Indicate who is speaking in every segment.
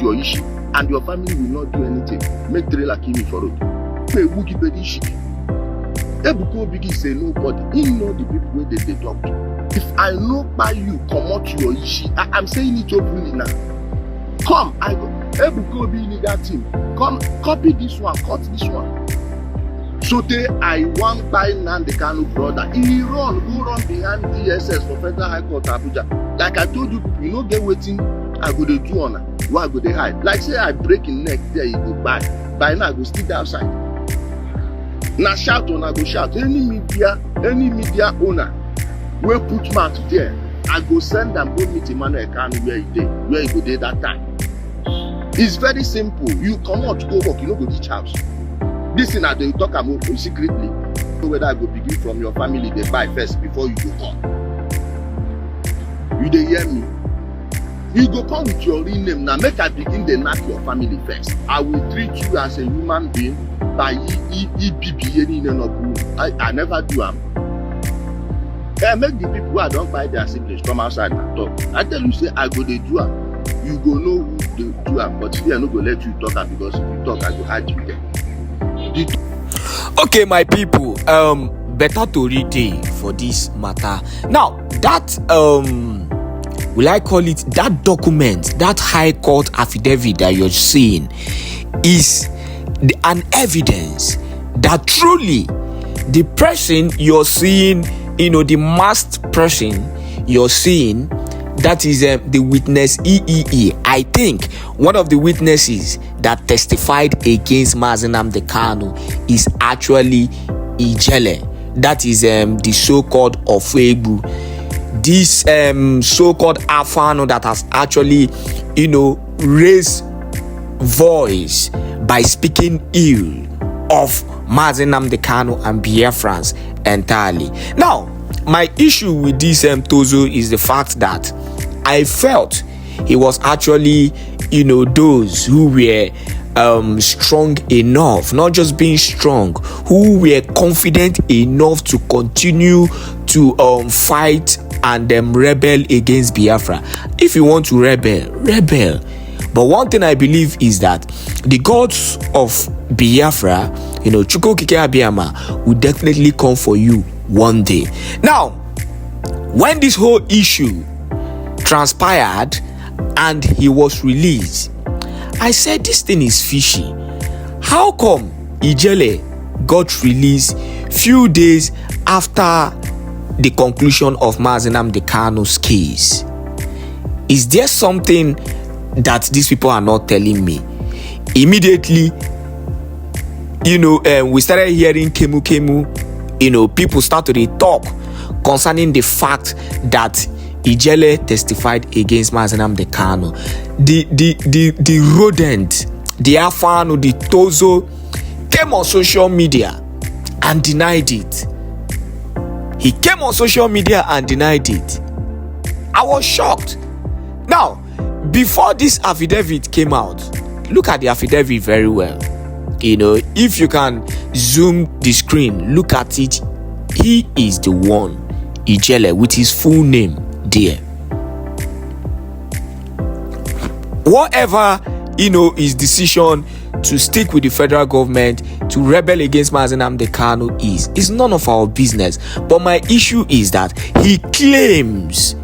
Speaker 1: your issue, and your family will not do anything. Make trailer kill me for road. Ebuka Obigi say nobody. He know the people where they talk to. If I know by you, come out your issue. I'm saying it openly now. Come, I go. Ebuka Obigi need that team. Come, copy this one, cut this one. So they, I want by Nnamdi Kanu brother. He go run behind DSS for Federal High Court Abuja. Like I told you, you know get waiting. I go to do on. Why go they hide? Like say I break in neck there, you go by. By now I go still outside. Now shout on, I go shout. Any media owner will put mouth there. I go send them go meet Emmanuel Kanu where he go there that time. It's very simple. You come out to go work, you know go reach house. This thing that they talk about secretly. Whether I go begin from your family, they buy first before you go come. You dey hear me? You go come with your real name now. Make I begin to knock your family first. I will treat you as a human being by I never do am. I make the people who I don't buy their siblings come outside and talk. I tell you say I go dey do am. You go know who dey do am, but still I no go let you talk am because if you talk I go hide you there.
Speaker 2: Okay, my people, better to read day for this matter. Now, that will I call it that document, that high court affidavit that you're seeing is an evidence that truly the person you're seeing, the masked person you're seeing, that is the witness EEE. I think one of the witnesses that testified against Nnamdi Kanu is actually Ijele. That is the so-called Ofebu. This so-called Afano that has actually, raised voice by speaking ill of Nnamdi Kanu and Biafrans entirely. Now, my issue with this Tozo is the fact that I felt he was actually, those who were strong enough, not just being strong, who were confident enough to continue to fight and rebel against Biafra. If you want to rebel. But one thing I believe is that the gods of Biafra, Chukwu Okike Abiyama, will definitely come for you one day. Now, when this whole issue transpired and he was released, I said this thing is fishy. How come Ijele got released few days after the conclusion of Nnamdi Kanu's case? Is there something that these people are not telling me? Immediately, we started hearing Kemu. People started to talk concerning the fact that Ijele testified against Nnamdi Kanu. The rodent, the Afano, the Tozo came on social media and denied it. He came on social media and denied it. I was shocked. Now, before this affidavit came out, look at the affidavit very well. If you can zoom the screen, look at it. He is the one, Ijele, with his full name there. Whatever, his decision to stick with the federal government, to rebel against Nnamdi Kanu is none of our business. But my issue is that he claims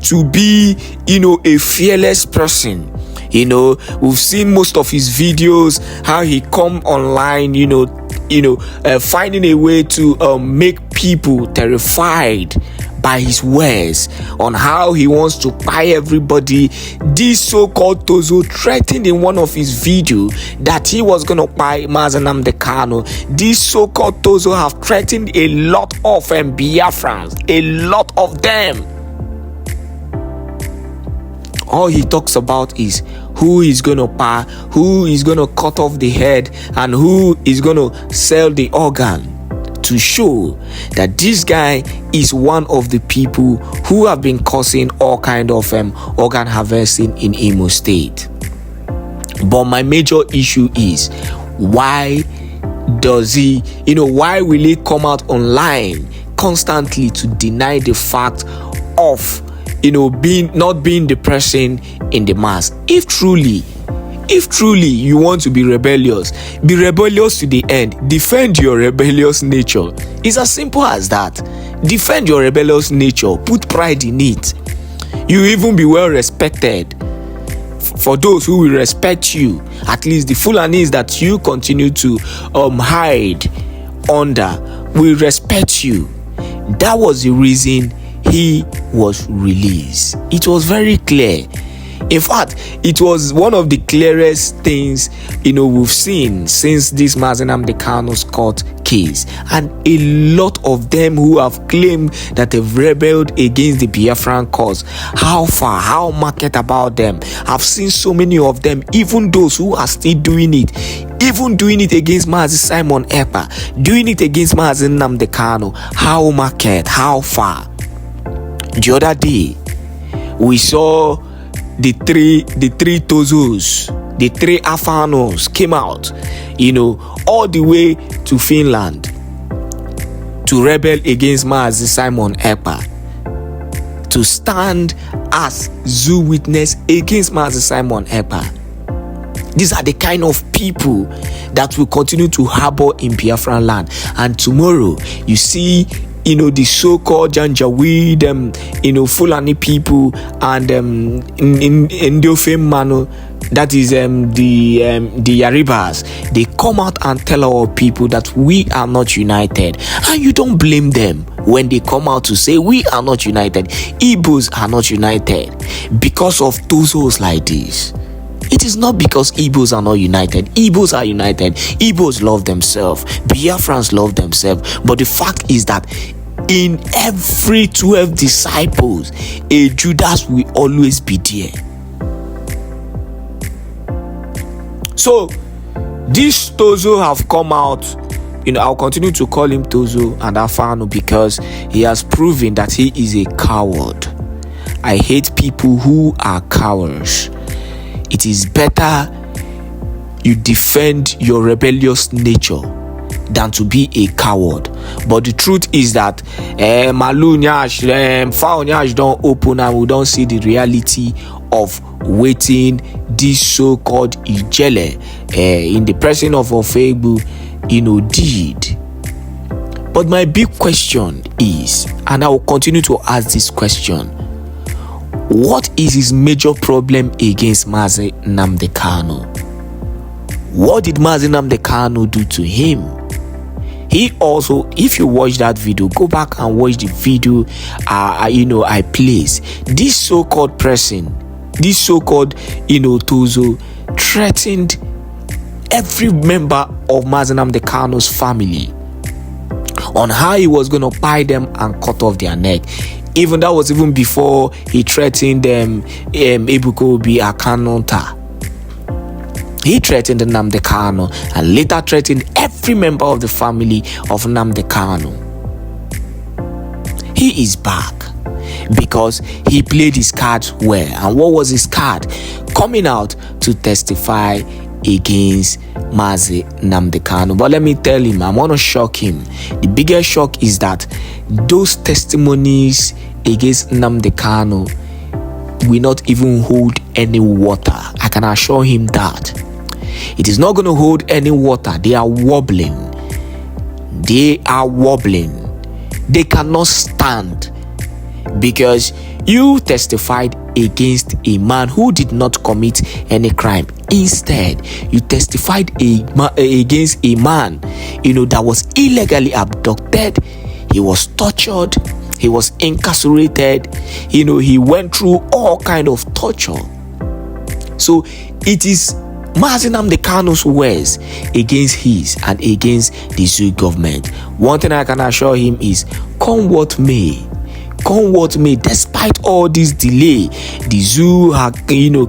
Speaker 2: to be, a fearless person. We've seen most of his videos, how he come online, finding a way to make people terrified by his words on how he wants to buy everybody. This so-called Tozo threatened in one of his videos that he was going to buy Nnamdi Kanu. This so-called Tozo have threatened a lot of Biafrans, a lot of them. All he talks about is who is going to buy, who is going to cut off the head, and who is going to sell the organ, to show that this guy is one of the people who have been causing all kind of organ harvesting in Imo State. But my major issue is, why does he, why will he come out online constantly to deny the fact of, not being the person in the mask? If truly If truly you want to be rebellious to the end. Defend your rebellious nature. It's as simple as that. Defend your rebellious nature. Put pride in it. You will even be well respected. For those who will respect you, at least the Fulanis that you continue to hide under will respect you. That was the reason he was released. It was very clear. In fact, it was one of the clearest things we've seen since this Nnamdi Kanu's court case, and a lot of them who have claimed that they've rebelled against the Biafran cause. How market about them? I've seen so many of them, even those who are still doing it, even doing it against Mazi Simon Ekpa, doing it against Mazi Nnamdi Kanu. How market? How far? The other day, we saw the three Tozos, the three Afanos came out, all the way to Finland to rebel against Mazi Simon Ekpa, to stand as zoo witness against Mazi Simon Ekpa. These are the kind of people that will continue to harbor in Biafran land. And tomorrow, you see, the so-called Janjaweed, Fulani people, and Ndiofe Manu, that is the Yaribas, they come out and tell our people that we are not united. And you don't blame them when they come out to say we are not united. Igbos are not united because of Tozos like this. It is not because Igbos are not united. Igbos are united. Igbos love themselves. Biafrans love themselves. But the fact is that in every 12 disciples, a Judas will always be there. So, these Tozo have come out. I'll continue to call him Tozo and Afano because he has proven that he is a coward. I hate people who are cowards. It is better you defend your rebellious nature than to be a coward. But the truth is that Malu Nyash, Foul Nyash don't open, and we don't see the reality of waiting this so-called Ijele in the person of Ofegbu, did. But my big question is, and I will continue to ask this question, what is his major problem against Mazi Nnamdi Kanu? What did Mazi Nnamdi Kanu do to him? He also, if you watch that video, go back and watch the video I placed. This so-called person, this so-called Tozo, threatened every member of Mazi Nnamdi Kanu's family on how he was going to buy them and cut off their neck. Even that was even before he threatened them, Ebuka Obi Akanonta. He threatened Nnamdi Kanu and later threatened every member of the family of Nnamdi Kanu. He is back because he played his cards well. And what was his card? Coming out to testify against Mazi Nnamdi Kanu. But let me tell him, I want to shock him. The biggest shock is that those testimonies against Nnamdi Kanu will not even hold any water. I can assure him that. It is not going to hold any water. They are wobbling. They are wobbling. They cannot stand. Because you testified against a man who did not commit any crime. Instead, you testified against a man, that was illegally abducted. He was tortured. He was incarcerated. He went through all kind of torture. So it is Mazi Nnamdi Kanu's words against his and against the zoo government. One thing I can assure him is, come what may, despite all this delay, the zoo had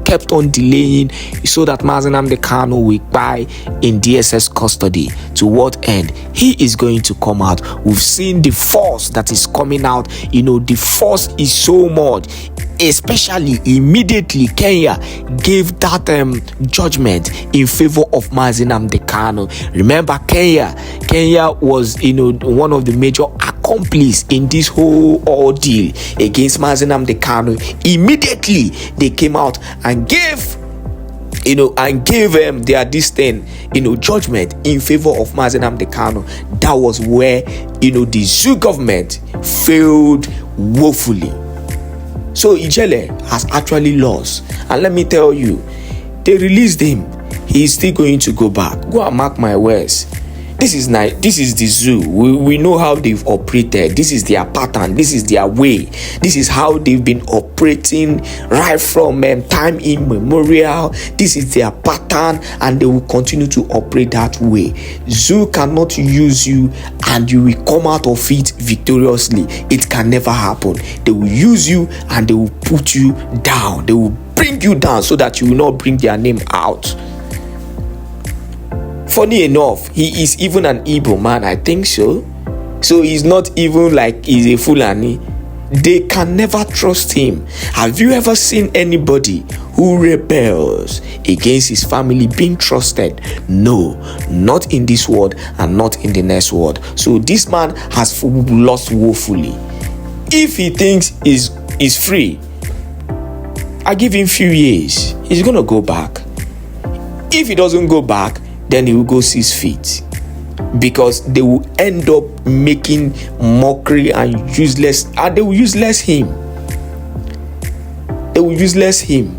Speaker 2: kept on delaying so that Mazi Nnamdi Kanu will buy in DSS custody. To what end? He is going to come out. We've seen the force that is coming out. The force is so much. Especially immediately Kenya gave that judgment in favor of Mazi Nnamdi Kanu. Remember, Kenya was one of the major accomplices in this whole ordeal against Mazi Nnamdi Kanu. Immediately they came out and gave and gave their judgment in favor of Nnamdi Kanu. That was where the Zoo government failed woefully. So Ijele has actually lost, and let me tell you, they released him. He is still going to go back. Go and mark my words. This is the Zoo. We know how they've operated. This is their pattern. This is their way. This is how they've been operating right from time immemorial. This is their pattern, and they will continue to operate that way. Zoo cannot use you and you will come out of it victoriously. It can never happen. They will use you and they will put you down. They will bring you down so that you will not bring their name out. Funny enough, he is even an Igbo man, I think so. So he's not even like he's a Fulani. They can never trust him. Have you ever seen anybody who rebels against his family being trusted? No, not in this world and not in the next world. So this man has lost woefully. If he thinks he's free, I give him few years. He's gonna go back. If he doesn't go back, then he will go 6 feet, because they will end up making mockery and useless, and they will useless him. They will useless him.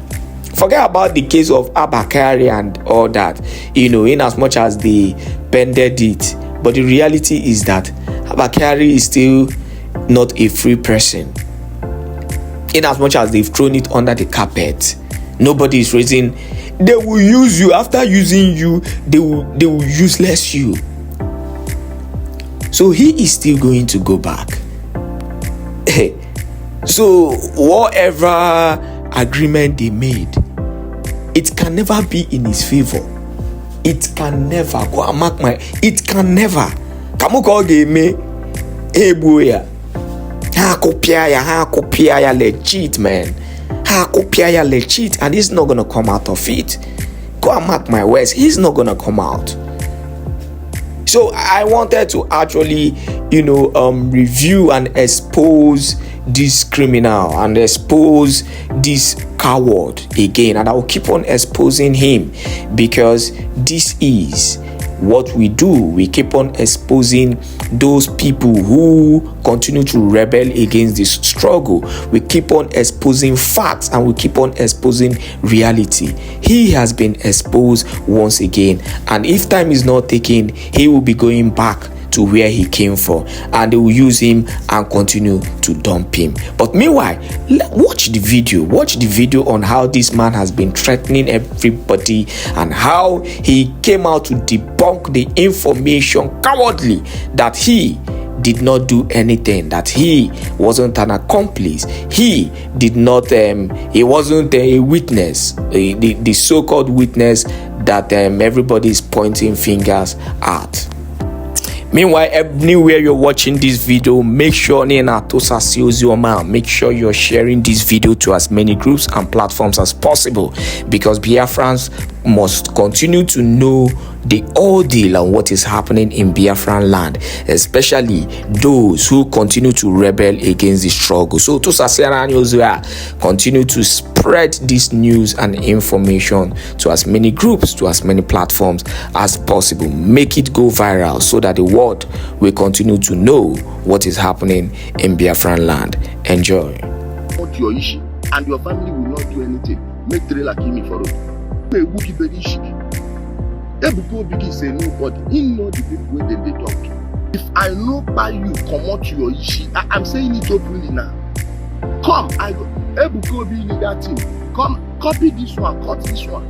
Speaker 2: Forget about the case of Abakari and all that, in as much as they bended it. But the reality is that Abakari is still not a free person. In as much as they've thrown it under the carpet, nobody is raising. They will use you. After using you, they will useless you. So he is still going to go back. So whatever agreement they made, it can never be in his favor. It can never. Go and mark my. It can never. Kamu call game. Hey boy. Ha kopia legit, man. Legit, and he's not gonna come out of it. Go and mark my words, he's not gonna come out. So I wanted to actually review and expose this criminal and expose this coward again, and I will keep on exposing him, because this is what we do. We keep on exposing those people who continue to rebel against this struggle. We keep on exposing facts, and we keep on exposing reality. He has been exposed once again, and if time is not taken, he will be going back to where he came from, and they will use him and continue to dump him. But meanwhile, watch the video on how this man has been threatening everybody, and how he came out to debunk the information cowardly that he did not do anything, that he wasn't an accomplice, he did not he wasn't a witness, the so-called witness that everybody is pointing fingers at. Meanwhile, anywhere you're watching this video, make sure make sure you're sharing this video to as many groups and platforms as possible, because Biafrans must continue to know the ordeal and what is happening in Biafran land, especially those who continue to rebel against the struggle. So continue to spread this news and information to as many groups, to as many platforms as possible. Make it go viral so that the world will continue to know what is happening in Biafran land. Enjoy.
Speaker 1: Not your issue, and your family will not do anything. Make trailer kill me for it. Ebuko Bigi say nobody. He know the people where they talk to. If I know by you, come out your issue. I'm saying it openly now. Come, I go. Ebuko Bigi that team. Come, copy this one, cut this one.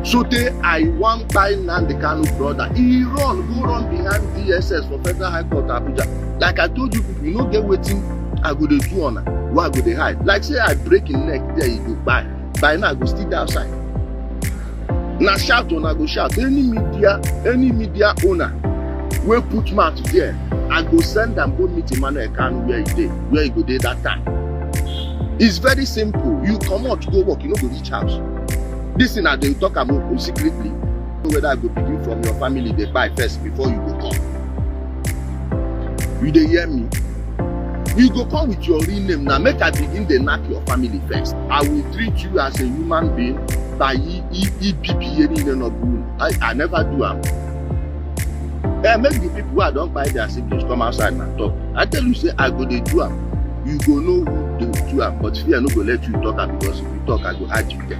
Speaker 1: So I want buy Nnamdi Kanu brother. He go run behind DSS for Federal High Court Abuja. Like I told you, people, you no get waiting. I go dey do on. Why I go dey hide? Like say I break him neck, there you go buy. By now I go still outside. Now shout on, I go shout. Any media owner will put mouth there. I go send them go meet Emmanuel Kanu where he go there that time. It's very simple. You come out to go work, you no go reach house. This thing they talk about secretly. Whether I go begin from your family, they buy first before you go come. You dey hear me? You go come with your real name now. Make I begin dey knack your family first. I will treat you as a human being. By I never do am. Make the people who don't buy their siblings come outside and talk. I tell you, say I go dey do am. You go know who dey do am, but fear no go let you talk am, because if you talk, I go add you there.